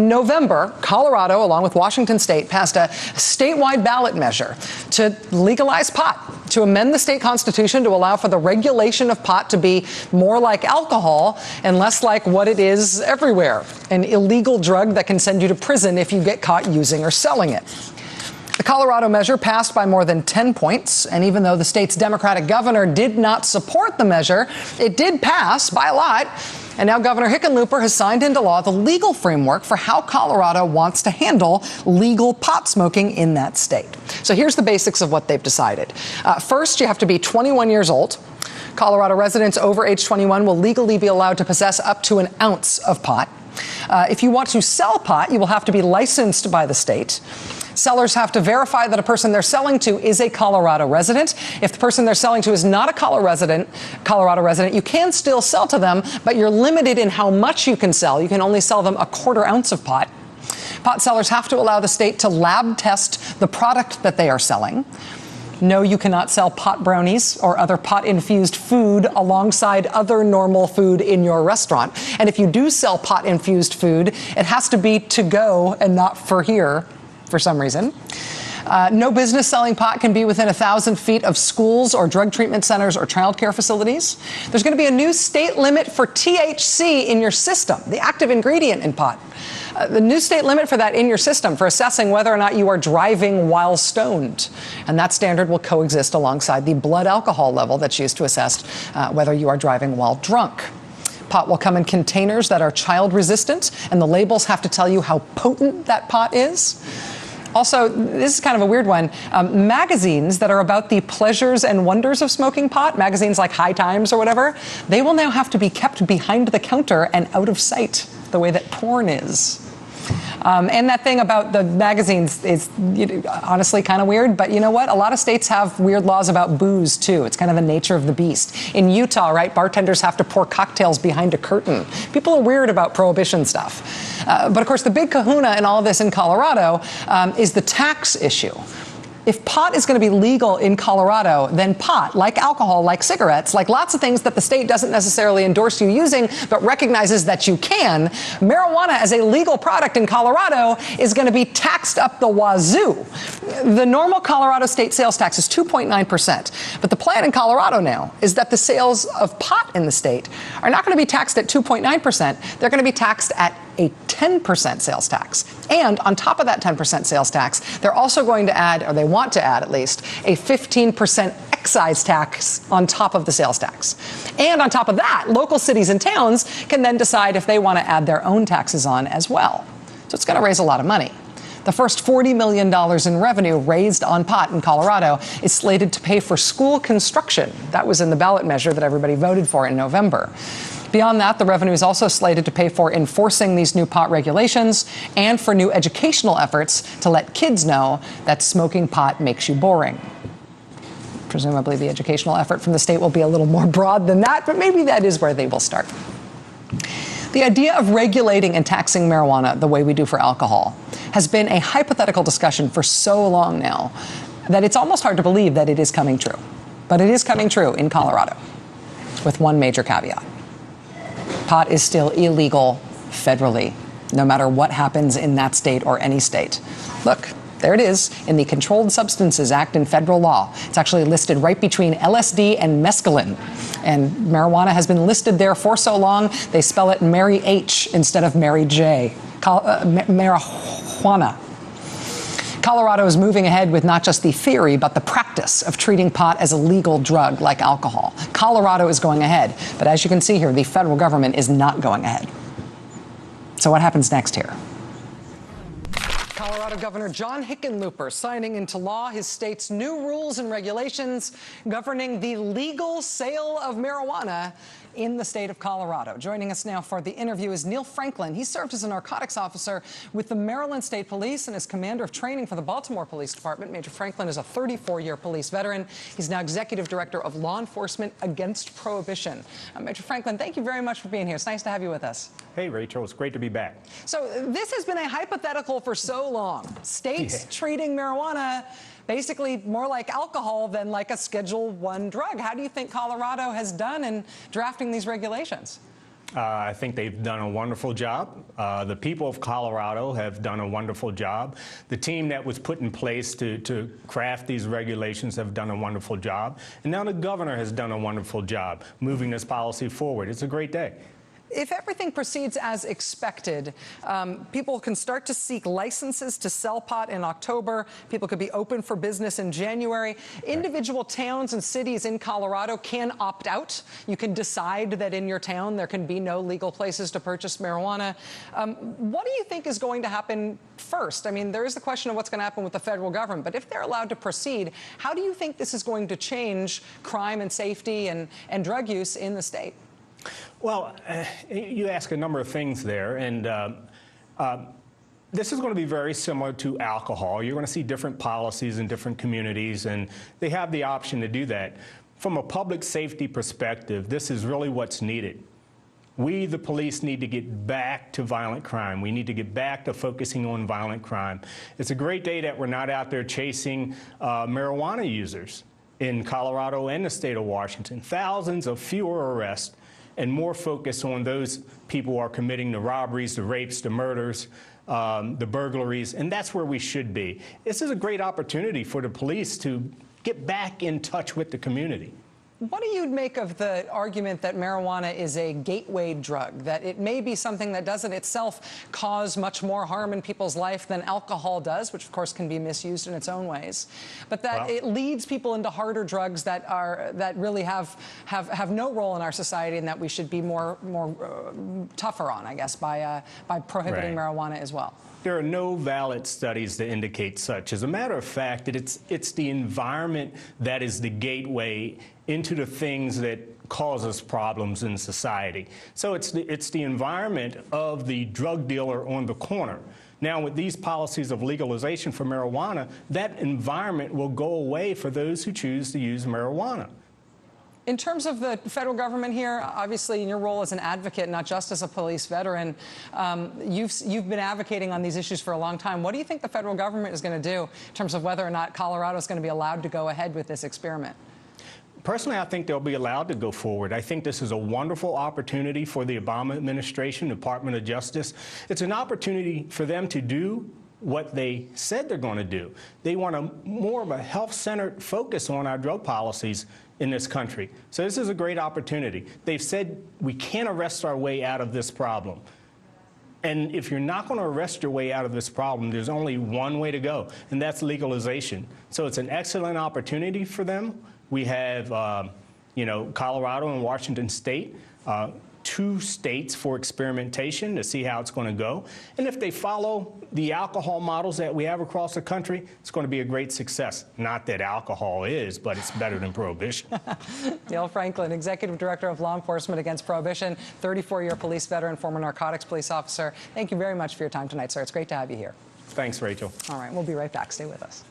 November, Colorado, along with Washington State, passed a statewide ballot measure to legalize pot, to amend the state constitution to allow for the regulation of pot to be more like alcohol and less like what it is everywhere, an illegal drug that can send you to prison if you get caught using or selling it. The Colorado measure passed by more than 10 points, and even though the state's Democratic governor did not support the measure, it did pass by a lot. And now Governor Hickenlooper has signed into law the legal framework for how Colorado wants to handle legal pot smoking in that state. So here's the basics of what they've decided. First, you have to be 21 years old. Colorado residents over age 21 will legally be allowed to possess up to an ounce of pot. If you want to sell pot, you will have to be licensed by the state. Sellers have to verify that a person they're selling to is a Colorado resident. If the person they're selling to is not a Colorado resident, you can still sell to them, but you're limited in how much you can sell. You can only sell them a quarter ounce of pot. Pot sellers have to allow the state to lab test the product that they are selling. No, you cannot sell pot brownies or other pot-infused food alongside other normal food in your restaurant. And if you do sell pot-infused food, it has to be to go and not for here for some reason. No business selling pot can be within 1,000 feet of schools or drug treatment centers or child care facilities. There's going to be a new state limit for THC in your system, the active ingredient in pot. The new state limit for that in your system for assessing whether or not you are driving while stoned. And that standard will coexist alongside the blood alcohol level that's used to assess whether you are driving while drunk. Pot will come in containers that are child resistant, and the labels have to tell you how potent that pot is. Also, this is kind of a weird one. Magazines that are about the pleasures and wonders of smoking pot, magazines like High Times or whatever, they will now have to be kept behind the counter and out of sight, the way that porn is. And that thing about the magazines is honestly kind of weird, but you know what? A lot of states have weird laws about booze, too. It's kind of the nature of the beast. In Utah, right, bartenders have to pour cocktails behind a curtain. People are weird about prohibition stuff. But of course, the big kahuna in all of this in Colorado is the tax issue. If pot is going to be legal in Colorado, then pot, like alcohol, like cigarettes, like lots of things that the state doesn't necessarily endorse you using, but recognizes that you can, marijuana as a legal product in Colorado is going to be taxed up the wazoo. The normal Colorado state sales tax is 2.9%. But the plan in Colorado now is that the sales of pot in the state are not going to be taxed at 2.9%. They're going to be taxed at a 10% sales tax. And on top of that 10% sales tax, they're also going to add, or they want to add at least, a 15% excise tax on top of the sales tax. And on top of that, local cities and towns can then decide if they want to add their own taxes on as well. So it's going to raise a lot of money. The first $40 million in revenue raised on pot in Colorado is slated to pay for school construction. That was in the ballot measure that everybody voted for in November. Beyond that, the revenue is also slated to pay for enforcing these new pot regulations and for new educational efforts to let kids know that smoking pot makes you boring. Presumably, the educational effort from the state will be a little more broad than that, but maybe that is where they will start. The idea of regulating and taxing marijuana the way we do for alcohol has been a hypothetical discussion for so long now that it's almost hard to believe that it is coming true. But it is coming true in Colorado, with one major caveat. Pot is still illegal federally, no matter what happens in that state or any state. Look, there it is in the Controlled Substances Act in federal law. It's actually listed right between LSD and mescaline. And marijuana has been listed there for so long, they spell it Mary H instead of Mary J. Marijuana. Colorado is moving ahead with not just the theory, but the practice of treating pot as a legal drug like alcohol. Colorado is going ahead, but as you can see here, the federal government is not going ahead. So what happens next here? Colorado Governor John Hickenlooper signing into law his state's new rules and regulations governing the legal sale of marijuana in the state of Colorado. Joining us now for the interview is Neil Franklin. He served as a narcotics officer with the Maryland State Police and is commander of training for the Baltimore Police Department. Major Franklin is a 34-year police veteran. He's now executive director of Law Enforcement Against Prohibition. Major Franklin, thank you very much for being here. It's nice to have you with us. Hey, Rachel, it's great to be back. So this has been a hypothetical for so long. States treating marijuana basically more like alcohol than like a Schedule I drug. How do you think Colorado has done in drafting these regulations? I think they've done a wonderful job. The people of Colorado have done a wonderful job. The team that was put in place to craft these regulations have done a wonderful job. And now the governor has done a wonderful job moving this policy forward. It's a great day. If everything proceeds as expected, people can start to seek licenses to sell pot in October. People could be open for business in January. Individual towns and cities in Colorado can opt out. You can decide that in your town there can be no legal places to purchase marijuana. What do you think is going to happen first? I mean, there is the question of what's going to happen with the federal government, but if they're allowed to proceed, how do you think this is going to change crime and safety and drug use in the state? Well, you ask a number of things there, and this is going to be very similar to alcohol. You're going to see different policies in different communities, and they have the option to do that. From a public safety perspective, this is really what's needed. We, the police, need to get back to violent crime. We need to get back to focusing on violent crime. It's a great day that we're not out there chasing marijuana users in Colorado and the state of Washington. Thousands of fewer arrests and more focus on those people who are committing the robberies, the rapes, the murders, the burglaries, and that's where we should be. This is a great opportunity for the police to get back in touch with the community. What do you make of the argument that marijuana is a gateway drug, that it may be something that doesn't itself cause much more harm in people's life than alcohol does, which of course can be misused in its own ways, but that it leads people into harder drugs that really have no role in our society, and that we should be more tougher on, I guess, by prohibiting marijuana as well? There are no valid studies that indicate such. As a matter of fact, it's the environment that is the gateway into the things that cause us problems in society. So it's the environment of the drug dealer on the corner. Now, with these policies of legalization for marijuana, that environment will go away for those who choose to use marijuana. In terms of the federal government here, obviously in your role as an advocate, not just as a police veteran, you've been advocating on these issues for a long time. What do you think the federal government is going to do in terms of whether or not Colorado is going to be allowed to go ahead with this experiment? Personally, I think they'll be allowed to go forward. I think this is a wonderful opportunity for the Obama administration, Department of Justice. It's an opportunity for them to do what they said they're going to do. They want more of a health-centered focus on our drug policies in this country. So this is a great opportunity. They've said we can't arrest our way out of this problem. And if you're not going to arrest your way out of this problem, there's only one way to go, and that's legalization. So it's an excellent opportunity for them. We have, Colorado and Washington State, 2 states for experimentation to see how it's going to go. And if they follow the alcohol models that we have across the country, it's going to be a great success. Not that alcohol is, but it's better than prohibition. Neil Franklin, Executive Director of Law Enforcement Against Prohibition, 34-year police veteran, former narcotics police officer. Thank you very much for your time tonight, sir. It's great to have you here. Thanks, Rachel. All right, we'll be right back. Stay with us.